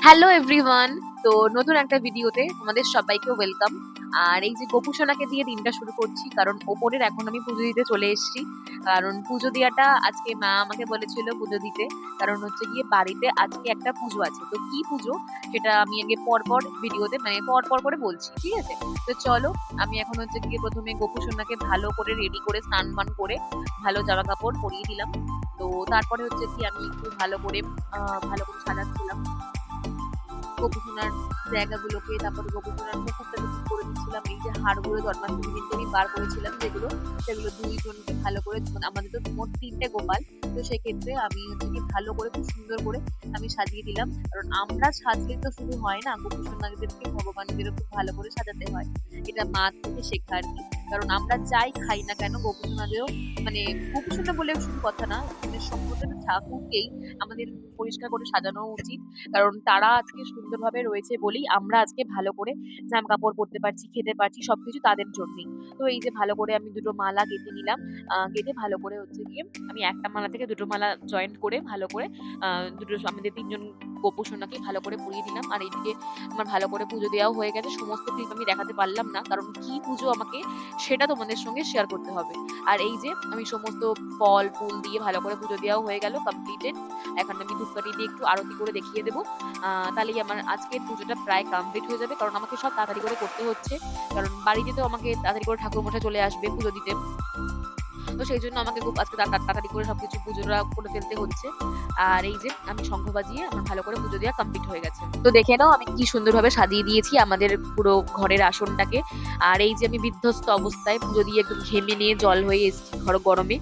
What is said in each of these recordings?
Hello everyone. তো নতুন একটা ভিডিওতে তোমাদের সবাইকে ওয়েলকাম। আর এই যে গোপু সোনাকে দিয়ে দিনটা শুরু করছি, কারণ ওপরের এখন আমি পুজো দিতে চলে এসেছি। কারণ পুজো দেওয়াটা আজকে মা আমাকে বলেছিল পুজো দিতে, কারণ হচ্ছে গিয়ে বাড়িতে আজকে একটা পুজো আছে। তো কি পুজো সেটা আমি আগে পরপর ভিডিওতে মানে পরপর করে বলছি, ঠিক আছে? তো চলো, আমি এখন হচ্ছে গিয়ে প্রথমে গোপু সোনাকে ভালো করে রেডি করে স্নান টান করে ভালো জামা কাপড় পরিয়ে দিলাম। তো তারপরে হচ্ছে কি আমি একটু ভালো করে সাজাচ্ছিলাম গোপুসোনার জায়গাগুলোকে, তারপরে গোপুসোনার মুকুটটাকে ঠিক করে দিচ্ছিলাম। এই যে হাড়গুলো জন্মাষ্টমীর দিনকে আমি বার করেছিলাম যেগুলো, সেগুলো দুইজনকে ভালো করে, মানে আমাদের তো মোট ৩টে গোপাল, তো সেক্ষেত্রে আমি হচ্ছে কি ভালো করে খুব সুন্দর করে আমি সাজিয়ে দিলাম। কারণ আমরা সাজলে তো শুধু হয় না, গোপুসোনাদেরকে ভগবানদেরও খুব ভালো করে সাজাতে হয়। এটা মা থেকে শেখা আর কি। কারণ আমরা যাই খাই না কেন গোপুসোনাদেরও, মানে গোপুসোনা বলে শুধু কথা না, মানে সমস্ত ঠাকুরকেই আমাদের পরিষ্কার করে সাজানো উচিত। কারণ তারা আজকে সুন্দরভাবে রয়েছে বলেই আমরা আজকে ভালো করে জামা কাপড় পরতে পারছি, খেতে পারছি, সবকিছু তাদের জন্যই। তো এই যে ভালো করে আমি দুটো মালা গেঁথে নিলাম। গেঁথে ভালো করে হচ্ছে গিয়ে আমি একটা মালা থেকে দুটো মালা জয়েন্ট করে ভালো করে দুটো আমাদের ৩ জন গোপু সোনাকে ভালো করে পরিয়ে দিলাম। আর এইদিকে আমার ভালো করে পুজো দেওয়াও হয়ে গেছে। সমস্ত ক্লিপ আমি দেখাতে পারলাম না, কারণ কি পুজো আমাকে সেটা তোমাদের সঙ্গে শেয়ার করতে হবে। আর এই যে আমি সমস্ত ফল ফুল দিয়ে ভালো করে পুজো দেওয়াও হয়ে গেল, কমপ্লিটেড। এখন আমি ধূপকাঠি দিয়ে একটু আরতি করে দেখিয়ে দেবো। তাহলেই আমার আজকের পুজোটা প্রায় কমপ্লিট হয়ে যাবে, কারণ আমাকে সব তাড়াতাড়ি করে করতে হচ্ছে। কারণ বাড়িতে তো আমাকে তাড়াতাড়ি করে ঠাকুর মশাই চলে আসবে পুজো দিতে। তো সেই জন্য আমাকে খুব আজকে তাড়াতাড়ি করে সবকিছু পুজোটা করে ফেলতে হচ্ছে। আর এই যে আমি শঙ্খ বাজিয়ে আমার ভালো করে পুজো দেওয়া কমপ্লিট হয়ে গেছে। তো দেখে নাও আমি কি সুন্দরভাবে সাজিয়ে দিয়েছি আমাদের পুরো ঘরের আসনটাকে। আর এই যে আমি বিধ্বস্ত অবস্থায় পুজো দিয়ে একদম ঘেমে নিয়ে জল হয়ে এসেছি ঘর গরমে।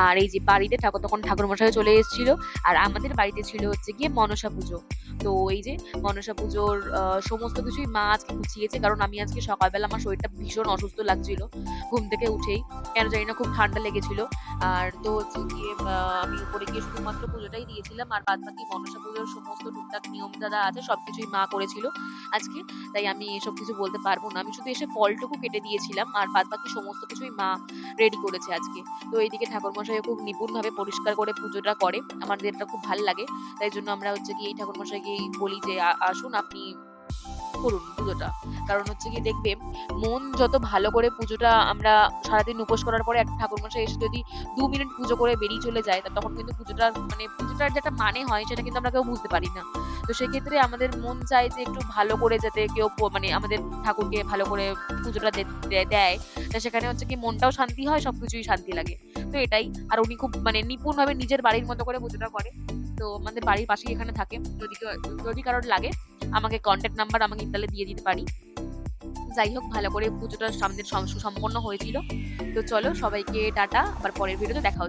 আর এই যে বাড়িতে তখন ঠাকুর মশাই চলে এসেছিল। আর আমাদের বাড়িতে ছিল হচ্ছে গিয়ে মনসা পুজো। তো এই যে মনসা পুজোর সমস্ত কিছুই মা আজকে গুছিয়েছে, কারণ আমি আজকে সকালবেলা আমার শরীরটা ভীষণ অসুস্থ লাগছিল ঘুম থেকে উঠেই, কেন জানি না খুব ঠান্ডা লেগেছিল। আর তো হচ্ছে গিয়ে আমি উপরে গিয়ে শুধুমাত্র পুজোটাই দিয়েছিলাম, আর বাদ বাকি মনসা পুজোর সমস্ত টুকটাক নিয়ম যারা আছে সবকিছুই মা করেছিল আজকে। তাই আমি এসব কিছু বলতে পারবো না, আমি শুধু এসে ফলটুকু কেটে দিয়েছিলাম, আর বাদ বাকি সমস্ত কিছুই মা রেডি করেছে আজকে। তো এইদিকে ঠাকুর মশাই খুব নিপুণ ভাবে পরিষ্কার করে পুজোটা করে, আমাদের এটা খুব ভালো লাগে। তাই জন্য আমরা হচ্ছে কি এই ঠাকুর মশাইকেই বলি যে আসুন আপনি করুন পুজোটা। কারণ হচ্ছে গিয়ে দেখবে, মন যত ভালো করে পুজোটা আমরা সারাদিন উপোস করার পরে একটা ঠাকুরমশাই এসে যদি ২ মিনিট পুজো করে বেরিয়ে চলে যায়, তখন কিন্তু পুজোটার যেটা মানে হয় সেটা কিন্তু আমরা কেউ বুঝতে পারি না। তো সেক্ষেত্রে আমাদের মন চায় যে একটু ভালো করে যাতে কেউ মানে আমাদের ঠাকুরকে ভালো করে পুজোটা দেয়। তা সেখানে হচ্ছে কি মনটাও শান্তি হয়, সবকিছুই শান্তি লাগে। তো এটাই। আর উনি খুব মানে নিপুণ ভাবে নিজের বাড়ির মতো করে পুজোটা করে। তো আমাদের বাড়ির পাশেই এখানে থাকে। যদি কারোর লাগে আমাকে কন্টাক্ট নাম্বার আমাকে তাহলে দিয়ে দিতে পারি। যাই হোক, ভালো করে পুজোটা সামনের সুসম্পন্ন হয়েছিল। তো চলো সবাইকে টাটা, আবার পরের ভিডিওতে দেখা হচ্ছে।